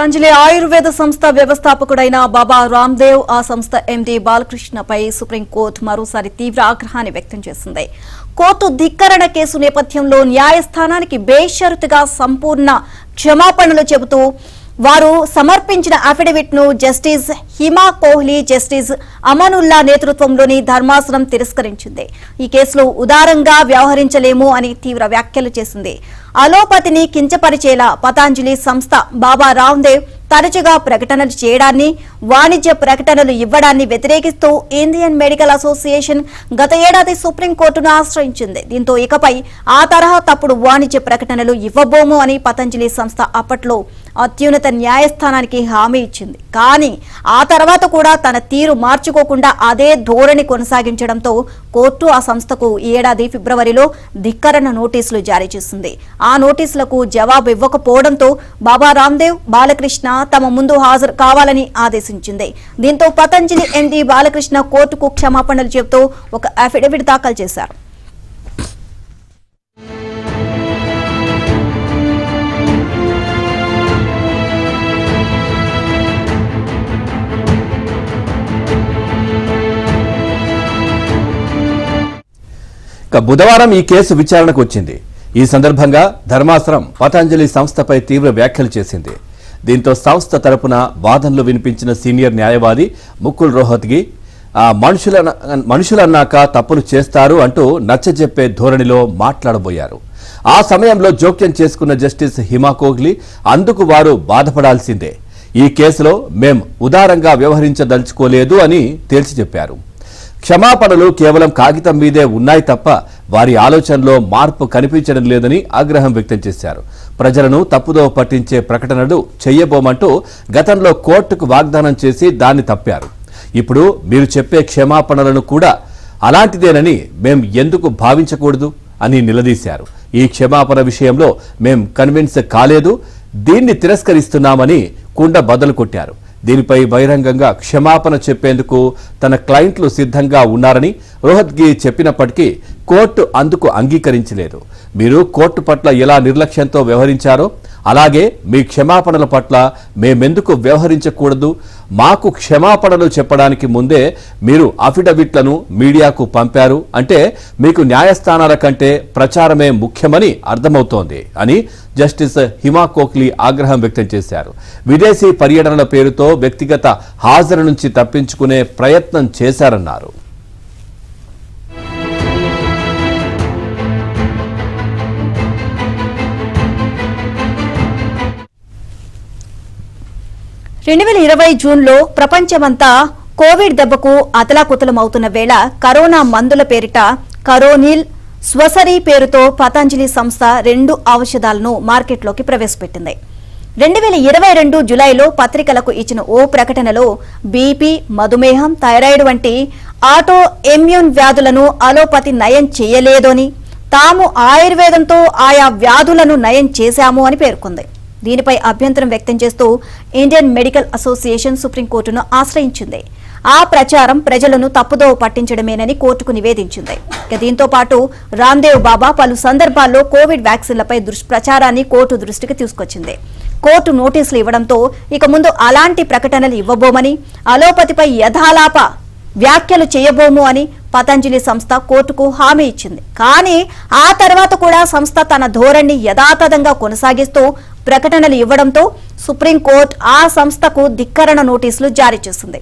పతంజలి ఆయుర్వేద సంస్థ వ్యవస్థాపకుడైన బాబా రామ్దేవ్ ఆ సంస్థ ఎండీ బాలకృష్ణపై సుప్రీంకోర్టు మరోసారి తీవ్ర ఆగ్రహాన్ని వ్యక్తం చేసింది. కోర్టు ధిక్కరణ కేసు నేపథ్యంలో న్యాయస్థానానికి బేషరతుగా సంపూర్ణ క్షమాపణలు చెబుతూ వారు సమర్పించిన అఫిడవిట్ ను జస్టిస్ హిమా కోహ్లీ, జస్టిస్ అమనుల్లా నేతృత్వంలోని ధర్మాసనం తిరస్కరించింది. ఈ కేసులో ఉదారంగా వ్యవహరించలేము అని తీవ్ర వ్యాఖ్యలు చేసింది. అలోపతిని కించపరిచేలా పతంజలి సంస్థ బాబా రామ్దేవ్ తరచుగా ప్రకటనలు చేయడాన్ని, వాణిజ్య ప్రకటనలు ఇవ్వడాన్ని వ్యతిరేకిస్తూ ఇండియన్ మెడికల్ అసోసియేషన్ గత ఏడాది సుప్రీంకోర్టును ఆశ్రయించింది. దీంతో ఇకపై ఆ తరహా తప్పుడు వాణిజ్య ప్రకటనలు ఇవ్వబోము అని పతంజలి సంస్థ అప్పట్లో అత్యున్నత న్యాయస్థానానికి హామీ ఇచ్చింది. కానీ ఆ తర్వాత కూడా తన తీరు మార్చుకోకుండా అదే ధోరణి కొనసాగించడంతో కోర్టు ఆ సంస్థకు ఈ ఏడాది ఫిబ్రవరిలో ధిక్కరణ నోటీసులు జారీ చేసింది. ఆ నోటీసులకు జవాబు ఇవ్వకపోవడంతో బాబా రామ్దేవ్, బాలకృష్ణ తమ ముందు హాజరు కావాలని ఆదేశించింది. దీంతో పతంజలి ఎండీ బాలకృష్ణ కోర్టుకు క్షమాపణలు చెబుతూ ఒక అఫిడవిట్ దాఖలు చేశారు. బుధవారం ఈ కేసు విచారణకు వచ్చింది. ఈ సందర్భంగా ధర్మాసనం పతంజలి సంస్థపై తీవ్ర వ్యాఖ్యలు చేసింది. దీంతో సంస్థ తరపున వాదనలు వినిపించిన సీనియర్ న్యాయవాది ముకుల్ రోహత్గి మనుషులన్నాక తప్పులు చేస్తారు అంటూ నచ్చజెప్పే ధోరణిలో మాట్లాడబోయారు. ఆ సమయంలో జోక్యం చేసుకున్న జస్టిస్ హిమా కోహ్లీ అందుకు వారు బాధపడాల్సిందే, ఈ కేసులో మేం ఉదారంగా వ్యవహరించదలుచుకోలేదు అని తేల్చి చెప్పారు. క్షమాపణలు కేవలం కాగితం మీదే ఉన్నాయి తప్ప వారి ఆలోచనలో మార్పు కనిపించడం లేదని ఆగ్రహం వ్యక్తం చేశారు. ప్రజలను తప్పుదోవ పట్టించే ప్రకటనలు చెయ్యబోమంటూ గతంలో కోర్టుకు వాగ్దానం చేసి దాన్ని తప్పారు. ఇప్పుడు మీరు చెప్పే క్షమాపణలను కూడా అలాంటిదేనని మేం ఎందుకు భావించకూడదు అని నిలదీశారు. ఈ క్షమాపణ విషయంలో మేం కన్విన్స్ కాలేదు, దీన్ని తిరస్కరిస్తున్నామని కుండ బద్దలు కొట్టారు. దీనిపై బహిరంగంగా క్షమాపణ చెప్పేందుకు తన క్లయింట్లు సిద్ధంగా ఉన్నారని రోహత్గి చెప్పినప్పటికీ కోర్టు అందుకు అంగీకరించలేదు. మీరు కోర్టు పట్ల ఎలా నిర్లక్ష్యంతో వ్యవహరించారో అలాగే మీ క్షమాపణల పట్ల మేమెందుకు వ్యవహరించకూడదు, మాకు క్షమాపణలు చెప్పడానికి ముందే మీరు అఫిడవిట్లను మీడియాకు పంపారు అంటే మీకు న్యాయస్థానాల కంటే ప్రచారమే ముఖ్యమని అర్థమవుతోంది అని జస్టిస్ హిమా కోహ్లీ ఆగ్రహం వ్యక్తం చేశారు. విదేశీ పర్యటనల పేరుతో వ్యక్తిగత హాజరు నుంచి తప్పించుకునే ప్రయత్నం చేశారన్నారు. జూన్లో ప్రపంచమంతా కోవిడ్ దెబ్బకు అతలాకుతలమవుతున్న వేళ కరోనా మందుల పేరిట కరోనిల్, స్వసరి పేరుతో పతంజలి సంస్థ 2 ఔషధాలను మార్కెట్లోకి ప్రవేశపెట్టింది. 2022 జులైలో పత్రికలకు ఇచ్చిన ఓ ప్రకటనలో బీపీ, మధుమేహం, థైరాయిడ్ వంటి ఆటో ఇమ్యూన్ వ్యాధులను అలోపతి నయం చేయలేదని, తాము ఆయుర్వేదంతో ఆయా వ్యాధులను నయం చేశాము అని పేర్కొంది. దీనిపై అభ్యంతరం వ్యక్తం చేస్తూ ఇండియన్ మెడికల్ అసోసియేషన్ సుప్రీంకోర్టును ఆశ్రయించింది. ఆ ప్రచారం ప్రజలను తప్పుదోవ పట్టించడమేనని కోర్టుకు నివేదించింది. దీంతో పాటు రామ్దేవ్ బాబా పలు సందర్భాల్లో కోవిడ్ వ్యాక్సిన్లపై దుష్ప్రచారాన్ని కోర్టు దృష్టికి తీసుకొచ్చింది. కోర్టు నోటీసులు ఇవ్వడంతో ఇక ముందు అలాంటి ప్రకటనలు ఇవ్వబోమని, అలోపతిపై యథాలాప వ్యాఖ్యలు చేయబోము అని పతంజలి సంస్థ కోర్టుకు హామీ ఇచ్చింది. కానీ ఆ తర్వాత కూడా సంస్థ తన ధోరణి యథాతథంగా కొనసాగిస్తూ ప్రకటనలు ఇవ్వడంతో సుప్రీంకోర్టు ఆ సంస్థకు ధిక్కరణ నోటీసులు జారీ చేసింది.